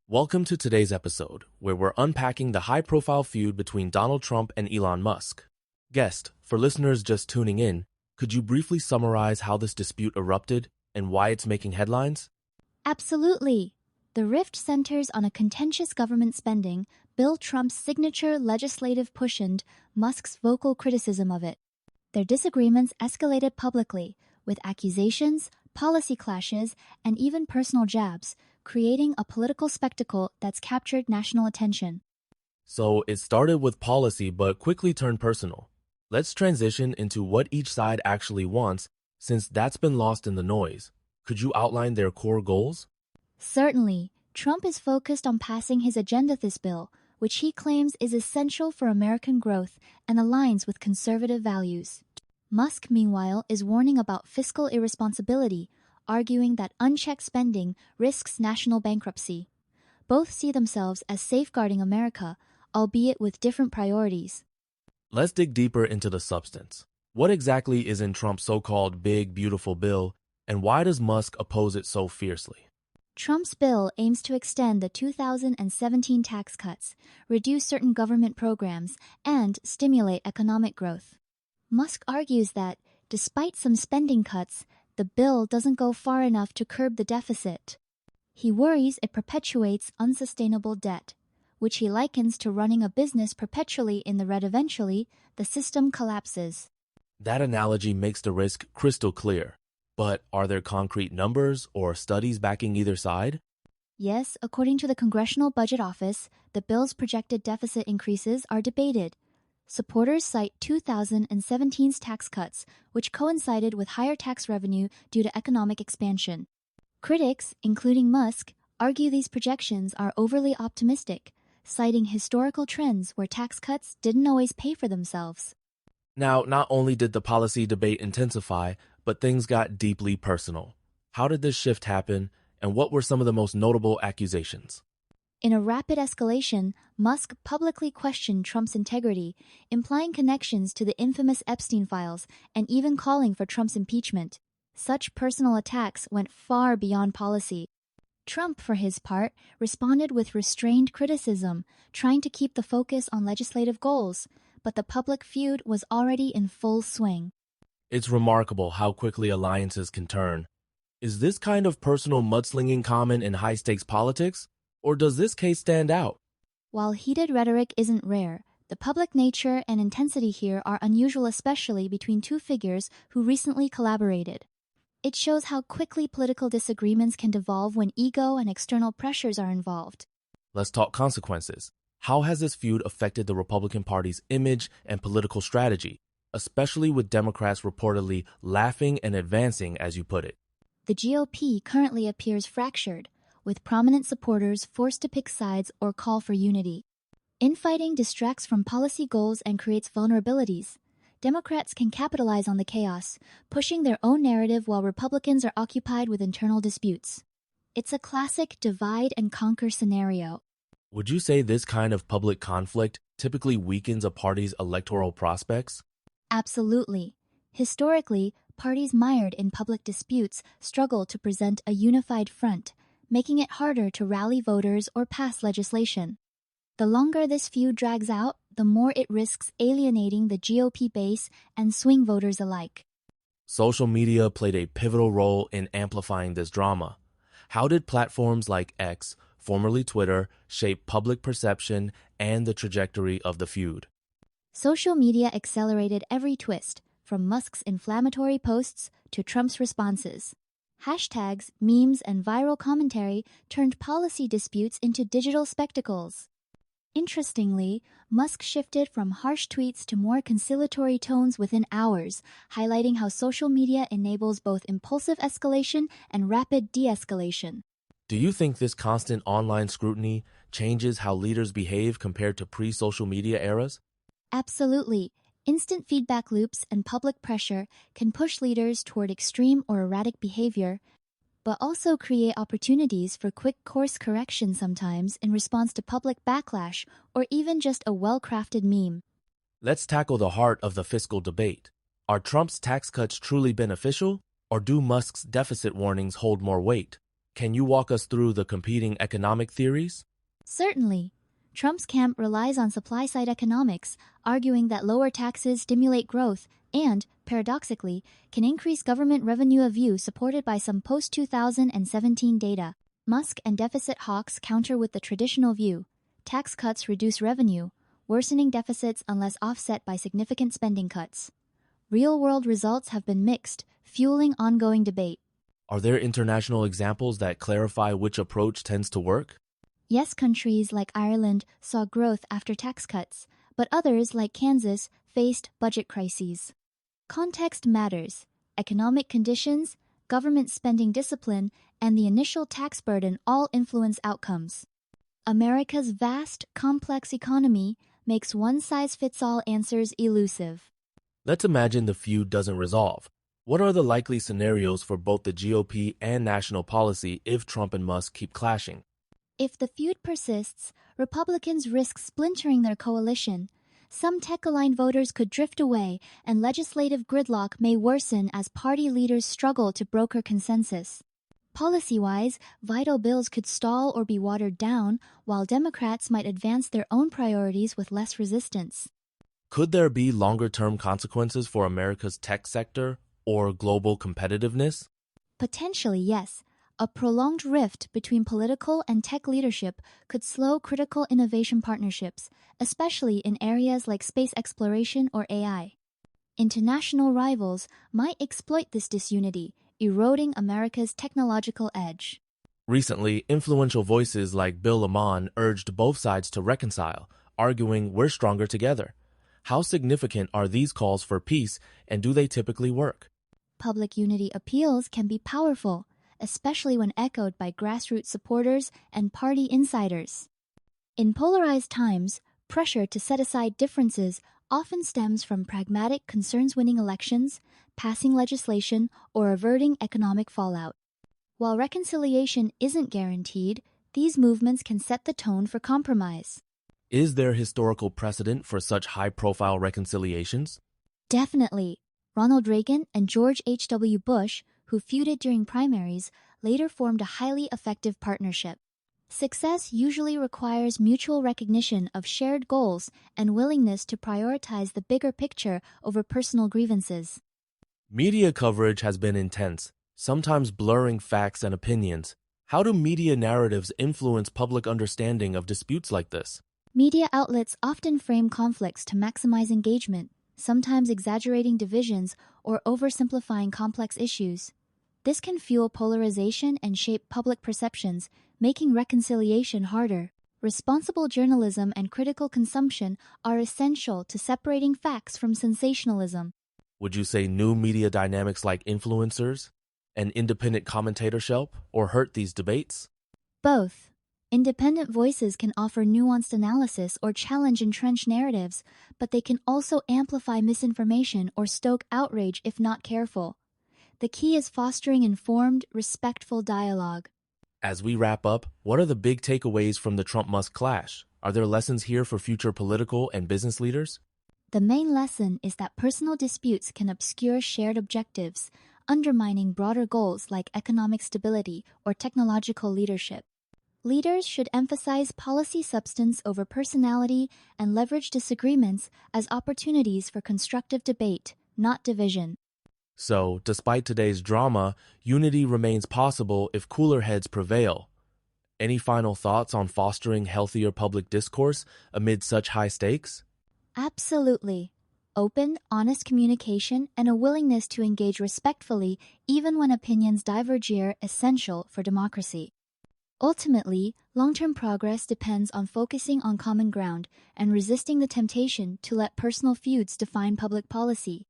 Welcome to today's episode, where we're unpacking the high-profile feud between Donald Trump and Elon Musk. Guest, for listeners just tuning in, could you briefly summarize how this dispute erupted and why it's making headlines? Absolutely. The rift centers on a contentious government spending, Bill Trump's signature legislative push and Musk's vocal criticism of it. Their disagreements escalated publicly, with accusations, policy clashes, and even personal jabs, creating a political spectacle that's captured national attention. So it started with policy but quickly turned personal. Let's transition into what each side actually wants, since that's been lost in the noise. Could you outline their core goals? Certainly, Trump is focused on passing his agenda this bill, which he claims is essential for American growth and aligns with conservative values. Musk, meanwhile, is warning about fiscal irresponsibility, arguing that unchecked spending risks national bankruptcy. Both see themselves as safeguarding America, albeit with different priorities. Let's dig deeper into the substance. What exactly is in Trump's so-called big, beautiful bill, and why does Musk oppose it so fiercely? Trump's bill aims to extend the 2017 tax cuts, reduce certain government programs, and stimulate economic growth. Musk argues that, despite some spending cuts, the bill doesn't go far enough to curb the deficit. He worries it perpetuates unsustainable debt, which he likens to running a business perpetually in the red. Eventually, the system collapses. That analogy makes the risk crystal clear. But are there concrete numbers or studies backing either side? Yes, according to the Congressional Budget Office, the bill's projected deficit increases are debated. Supporters cite 2017's tax cuts, which coincided with higher tax revenue due to economic expansion. Critics, including Musk, argue these projections are overly optimistic, citing historical trends where tax cuts didn't always pay for themselves. Now, not only did the policy debate intensify, but things got deeply personal. How did this shift happen, and what were some of the most notable accusations? In a rapid escalation, Musk publicly questioned Trump's integrity, implying connections to the infamous Epstein files and even calling for Trump's impeachment. Such personal attacks went far beyond policy. Trump, for his part, responded with restrained criticism, trying to keep the focus on legislative goals, but the public feud was already in full swing. It's remarkable how quickly alliances can turn. Is this kind of personal mudslinging common in high-stakes politics, or does this case stand out? While heated rhetoric isn't rare, the public nature and intensity here are unusual, especially between two figures who recently collaborated. It shows how quickly political disagreements can devolve when ego and external pressures are involved. Let's talk consequences. How has this feud affected the Republican Party's image and political strategy, especially with Democrats reportedly laughing and advancing, as you put it? The GOP currently appears fractured, with prominent supporters forced to pick sides or call for unity. Infighting distracts from policy goals and creates vulnerabilities. Democrats can capitalize on the chaos, pushing their own narrative while Republicans are occupied with internal disputes. It's a classic divide-and-conquer scenario. Would you say this kind of public conflict typically weakens a party's electoral prospects? Absolutely. Historically, parties mired in public disputes struggle to present a unified front, making it harder to rally voters or pass legislation. The longer this feud drags out, the more it risks alienating the GOP base and swing voters alike. Social media played a pivotal role in amplifying this drama. How did platforms like X, formerly Twitter, shape public perception and the trajectory of the feud? Social media accelerated every twist, from Musk's inflammatory posts to Trump's responses. Hashtags, memes, and viral commentary turned policy disputes into digital spectacles. Interestingly, Musk shifted from harsh tweets to more conciliatory tones within hours, highlighting how social media enables both impulsive escalation and rapid de-escalation. Do you think this constant online scrutiny changes how leaders behave compared to pre-social media eras? Absolutely. Instant feedback loops and public pressure can push leaders toward extreme or erratic behavior, but also create opportunities for quick course correction sometimes in response to public backlash or even just a well-crafted meme. Let's tackle the heart of the fiscal debate. Are Trump's tax cuts truly beneficial, or do Musk's deficit warnings hold more weight? Can you walk us through the competing economic theories? Certainly. Trump's camp relies on supply-side economics, arguing that lower taxes stimulate growth and, paradoxically, can increase government revenue, a view supported by some post-2017 data. Musk and deficit hawks counter with the traditional view: tax cuts reduce revenue, worsening deficits unless offset by significant spending cuts. Real-world results have been mixed, fueling ongoing debate. Are there international examples that clarify which approach tends to work? Yes, countries like Ireland saw growth after tax cuts, but others, like Kansas, faced budget crises. Context matters. Economic conditions, government spending discipline, and the initial tax burden all influence outcomes. America's vast, complex economy makes one-size-fits-all answers elusive. Let's imagine the feud doesn't resolve. What are the likely scenarios for both the GOP and national policy if Trump and Musk keep clashing? If the feud persists, Republicans risk splintering their coalition. Some tech-aligned voters could drift away, and legislative gridlock may worsen as party leaders struggle to broker consensus. Policy-wise, vital bills could stall or be watered down, while Democrats might advance their own priorities with less resistance. Could there be longer-term consequences for America's tech sector or global competitiveness? Potentially, yes. A prolonged rift between political and tech leadership could slow critical innovation partnerships, especially in areas like space exploration or AI. International rivals might exploit this disunity, eroding America's technological edge. Recently, influential voices like Bill Lamon urged both sides to reconcile, arguing we're stronger together. How significant are these calls for peace, and do they typically work? Public unity appeals can be powerful, especially when echoed by grassroots supporters and party insiders. In polarized times, pressure to set aside differences often stems from pragmatic concerns: winning elections, passing legislation, or averting economic fallout. While reconciliation isn't guaranteed, these movements can set the tone for compromise. Is there historical precedent for such high-profile reconciliations? Definitely. Ronald Reagan and George H.W. Bush, who feuded during primaries, later formed a highly effective partnership. Success usually requires mutual recognition of shared goals and willingness to prioritize the bigger picture over personal grievances. Media coverage has been intense, sometimes blurring facts and opinions. How do media narratives influence public understanding of disputes like this? Media outlets often frame conflicts to maximize engagement, sometimes exaggerating divisions or oversimplifying complex issues. This can fuel polarization and shape public perceptions, making reconciliation harder. Responsible journalism and critical consumption are essential to separating facts from sensationalism. Would you say new media dynamics like influencers and independent commentators help or hurt these debates? Both. Independent voices can offer nuanced analysis or challenge entrenched narratives, but they can also amplify misinformation or stoke outrage if not careful. The key is fostering informed, respectful dialogue. As we wrap up, what are the big takeaways from the Trump-Musk clash? Are there lessons here for future political and business leaders? The main lesson is that personal disputes can obscure shared objectives, undermining broader goals like economic stability or technological leadership. Leaders should emphasize policy substance over personality and leverage disagreements as opportunities for constructive debate, not division. So, despite today's drama, unity remains possible if cooler heads prevail. Any final thoughts on fostering healthier public discourse amid such high stakes? Absolutely. Open, honest communication and a willingness to engage respectfully even when opinions diverge are essential for democracy. Ultimately, long-term progress depends on focusing on common ground and resisting the temptation to let personal feuds define public policy.